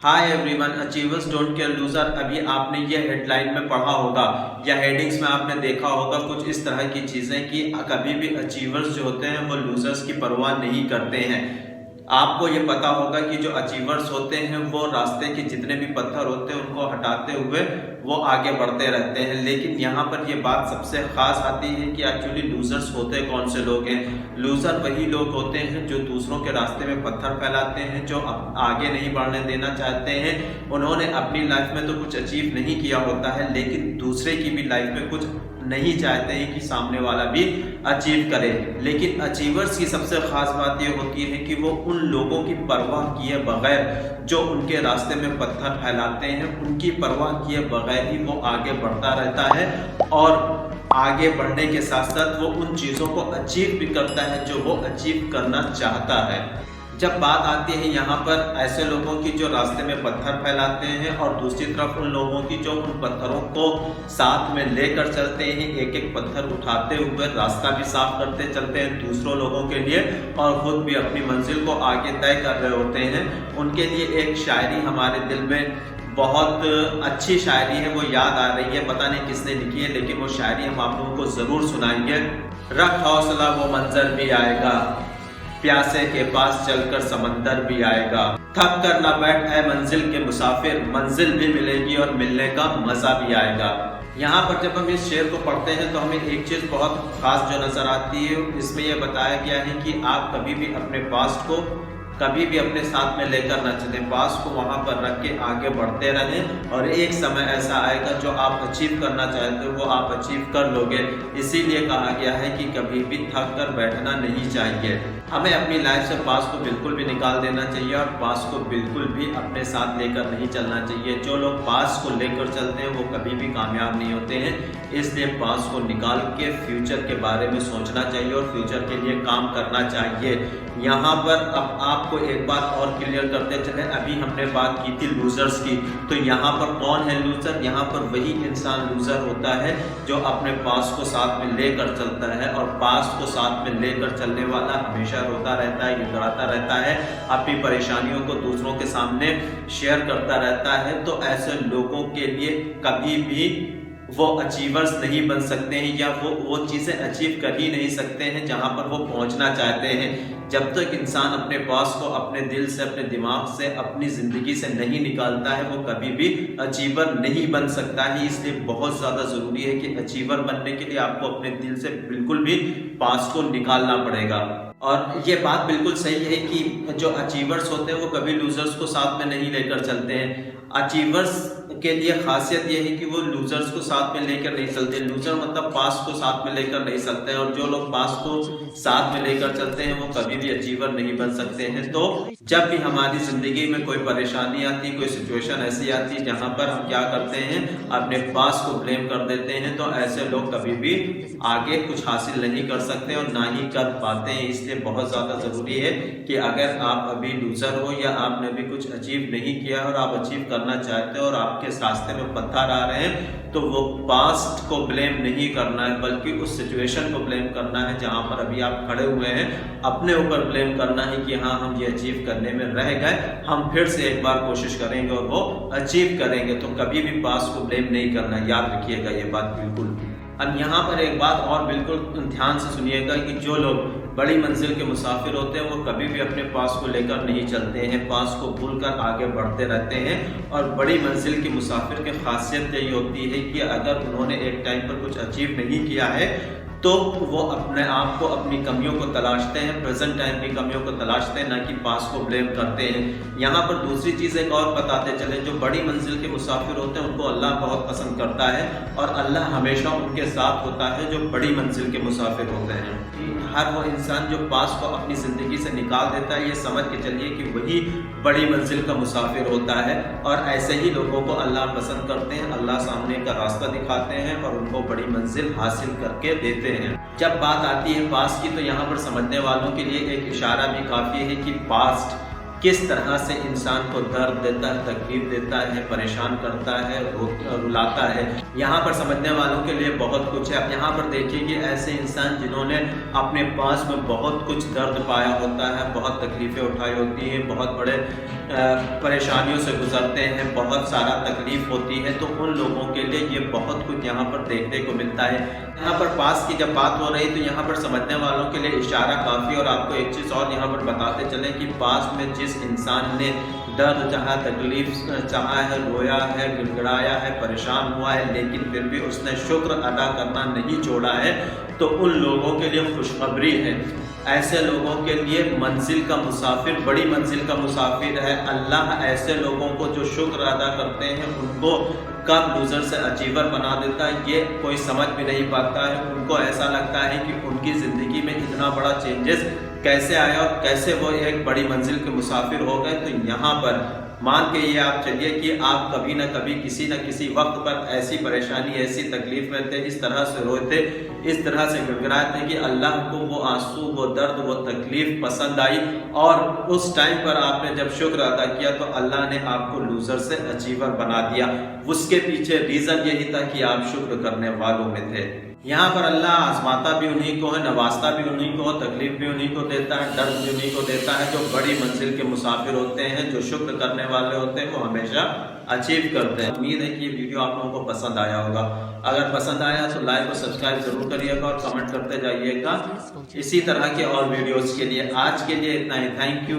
Hi everyone, achievers don't care loser. अभी आपने ये हेडलाइन में पढ़ा होगा या हेडिंग्स में आपने देखा होगा कुछ इस तरह की चीजें कि कभी भी अचीवर्स जो होते हैं वो लूजर्स की परवाह नहीं करते हैं। आपको ये पता होगा कि जो अचीवर्स होते हैं वो रास्ते के जितने भी पत्थर होते हैं उनको हटाते हुए वो आगे बढ़ते रहते हैं। लेकिन यहाँ पर ये बात सबसे खास आती है कि एक्चुअली लूजर्स होते कौन से लोग हैं। लूजर वही लोग होते हैं जो दूसरों के रास्ते में पत्थर फैलाते हैं, जो आगे नहीं बढ़ने देना चाहते हैं। उन्होंने अपनी लाइफ में तो कुछ अचीव नहीं किया होता है, लेकिन दूसरे की भी लाइफ में कुछ नहीं चाहते हैं कि सामने वाला भी अचीव करे। लेकिन अचीवर्स की सबसे खास बात यह होती है कि वो उन लोगों की परवाह किए बगैर जो उनके रास्ते में पत्थर फैलाते हैं, उनकी परवाह किए बगैर ही वो आगे बढ़ता रहता है और आगे बढ़ने के साथ साथ वो उन चीजों को अचीव भी करता है जो वो अचीव करना चाहता है। जब बात आती है यहाँ पर ऐसे लोगों की जो रास्ते में पत्थर फैलाते हैं और दूसरी तरफ उन लोगों की जो उन पत्थरों को साथ में लेकर चलते हैं, एक एक पत्थर उठाते हुए रास्ता भी साफ करते चलते हैं दूसरों लोगों के लिए और खुद भी अपनी मंजिल को आगे तय कर रहे होते हैं, उनके लिए एक शायरी हमारे दिल में बहुत अच्छी शायरी है, वो याद आ रही है। पता नहीं किसने लिखी है, लेकिन वो शायरी हम आप लोगों को जरूर सुनाएंगे। रख हौसला वो मंजर भी आएगा, प्यासे के पास चलकर समंदर भी आएगा। थक कर ना बैठ ऐ मंजिल के मुसाफिर, मंजिल भी मिलेगी और मिलने का मजा भी आएगा। यहाँ पर जब हम इस शेर को पढ़ते हैं तो हमें एक चीज बहुत खास जो नजर आती है, इसमें यह बताया गया है कि आप कभी भी अपने पास्ट को कभी भी अपने साथ में लेकर न चले, पास को वहां पर रख के आगे बढ़ते रहें और एक समय ऐसा आएगा जो आप अचीव करना चाहते हो वो आप अचीव कर लोगे। इसीलिए कहा गया है कि कभी भी थक कर बैठना नहीं चाहिए। हमें अपनी लाइफ से पास को बिल्कुल भी निकाल देना चाहिए और पास को बिल्कुल भी अपने साथ लेकर नहीं चलना चाहिए। जो लोग पास को लेकर चलते हैं वो कभी भी कामयाब नहीं होते हैं। इसलिए पास को निकाल के फ्यूचर के बारे में सोचना चाहिए और फ्यूचर के लिए काम करना चाहिए। यहाँ पर अब आपको एक बात और क्लियर करते चले, अभी हमने बात की थी लूजर्स की, तो यहाँ पर कौन है लूजर? यहाँ पर वही इंसान लूजर होता है जो अपने पास को साथ में लेकर चलता है और पास को साथ में लेकर चलने वाला हमेशा रोता रहता है, गिड़गिड़ाता रहता है, अपनी परेशानियों को दूसरों के सामने शेयर करता रहता है। तो ऐसे लोगों के लिए कभी भी वो अचीवर्स नहीं बन सकते हैं या वो चीजें अचीव कर ही नहीं सकते हैं जहां पर वो पहुंचना चाहते हैं। जब तक इंसान अपने पास को अपने दिल से, अपने दिमाग से, अपनी जिंदगी से नहीं निकालता है वो कभी भी अचीवर नहीं बन सकता है। इसलिए बहुत ज्यादा जरूरी है कि अचीवर बनने के लिए आपको अपने दिल से बिल्कुल भी पास को निकालना पड़ेगा। और ये बात बिल्कुल सही है कि जो अचीवर्स होते हैं वो कभी लूजर्स को साथ में नहीं लेकर चलते हैं। अचीवर्स के लिए खासियत यह है कि वो लूजर्स को साथ में लेकर नहीं चलते। लूजर मतलब पास को साथ में लेकर नहीं चलते हैं और जो लोग पास को साथ में लेकर चलते हैं वो कभी भी अचीवर नहीं बन सकते हैं। तो जब भी हमारी जिंदगी में कोई परेशानी आती, कोई सिचुएशन ऐसी आती जहां पर हम क्या करते हैं, अपने पास को ब्लेम कर देते हैं, तो ऐसे लोग कभी भी आगे कुछ हासिल नहीं कर सकते और ना ही कर पाते हैं। इसलिए बहुत ज्यादा जरूरी है कि अगर आप अभी लूजर हो या आपने अभी कुछ अचीव नहीं किया और आप अचीव करना चाहते हो और आपके रास्ते में पत्थर आ रहे हैं, तो वो पास्ट को ब्लेम नहीं करना है बल्कि उस सिचुएशन को ब्लेम करना है जहां पर अभी आप खड़े हुए हैं। अपने ऊपर ब्लेम करना है कि हाँ, हम ये अचीव करने में रह गए, हम फिर से एक बार कोशिश करेंगे और वो अचीव करेंगे। तो कभी भी पास्ट को ब्लेम नहीं करना, याद रखिएगा ये बात बिल्कुल। अब यहाँ पर एक बात और बिल्कुल ध्यान से सुनिएगा कि जो लोग बड़ी मंजिल के मुसाफिर होते हैं वो कभी भी अपने पास को लेकर नहीं चलते हैं, पास को भूलकर आगे बढ़ते रहते हैं। और बड़ी मंजिल के मुसाफिर की खासियत यही होती है कि अगर उन्होंने एक टाइम पर कुछ अचीव नहीं किया है तो वो अपने आप को, अपनी कमियों को तलाशते हैं, प्रेजेंट टाइम की कमियों को तलाशते हैं, ना कि पास को ब्लेम करते हैं। यहाँ पर दूसरी चीज एक और बताते चले, जो बड़ी मंजिल के मुसाफिर होते हैं उनको अल्लाह बहुत पसंद करता है और अल्लाह हमेशा उनके साथ होता है जो बड़ी मंजिल के मुसाफिर होते हैं। हर वो इंसान जो पास को अपनी जिंदगी से निकाल देता है, ये समझ के चलिए कि वही बड़ी मंजिल का मुसाफिर होता है। और ऐसे ही लोगों को अल्लाह पसंद करते हैं, अल्लाह सामने का रास्ता दिखाते हैं और उनको बड़ी मंजिल हासिल करके देते हैं। जब बात आती है पास्ट की, तो यहाँ पर समझने वालों के लिए एक इशारा भी काफी है कि पास्ट किस तरह से इंसान को दर्द देता है, तकलीफ देता है, परेशान करता है, रुलाता है। यहाँ पर समझने वालों के लिए बहुत कुछ है। अब यहाँ पर देखिए कि ऐसे इंसान जिन्होंने अपने पास में बहुत कुछ दर्द पाया होता है, बहुत तकलीफ़ें उठाई होती हैं, बहुत बड़े परेशानियों से गुजरते हैं, बहुत सारा तकलीफ़ होती है, तो उन लोगों के लिए ये बहुत कुछ यहाँ पर देखने को मिलता है। यहाँ पर पास की जब बात हो रही तो यहाँ पर समझने वालों के लिए इशारा काफ़ी। और आपको एक चीज़ और यहाँ पर बताते चलें कि पास में जिस इंसान ने दर्द चाहा, तकलीफ चाहा है, रोया है, गिड़गिड़ाया है, परेशान हुआ है, लेकिन फिर भी उसने शुक्र अदा करना नहीं छोड़ा है, तो उन लोगों के लिए खुशखबरी है। ऐसे लोगों के लिए मंजिल का मुसाफिर, बड़ी मंजिल का मुसाफिर है। अल्लाह ऐसे लोगों को जो शुक्र अदा करते हैं उनको कब लूज़र से अचीवर बना देता है ये कोई समझ भी नहीं पाता है। उनको ऐसा लगता है कि उनकी ज़िंदगी में इतना बड़ा चेंजेस कैसे आया और कैसे वो एक बड़ी मंजिल के मुसाफिर हो गए। तो यहाँ पर मान के ये आप चलिए कि आप कभी न कभी किसी न किसी वक्त पर ऐसी परेशानी, ऐसी तकलीफ में थे, इस तरह से रोए थे, इस तरह से गिड़गिड़ाए थे कि अल्लाह को वो आंसू, वो दर्द, वो तकलीफ पसंद आई, और उस टाइम पर आपने जब शुक्र अदा किया तो अल्लाह ने आपको लूज़र से अचीवर बना दिया। उसके पीछे रीज़न यही था कि आप शुक्र करने वालों में थे। यहाँ पर अल्लाह आजमाता भी उन्हीं को है, नवाजता भी उन्हीं को, तकलीफ भी उन्हीं को देता है, दर्द भी उन्हीं को देता है। जो बड़ी मंजिल के मुसाफिर होते हैं, जो शुक्र करने वाले होते हैं, वो हमेशा अचीव करते हैं। उम्मीद है कि ये वीडियो आप लोगों को पसंद आया होगा। अगर पसंद आया तो लाइक और सब्सक्राइब जरूर करिएगा और कमेंट करते जाइएगा इसी तरह के और वीडियोस के लिए। आज के लिए इतना ही, थैंक यू।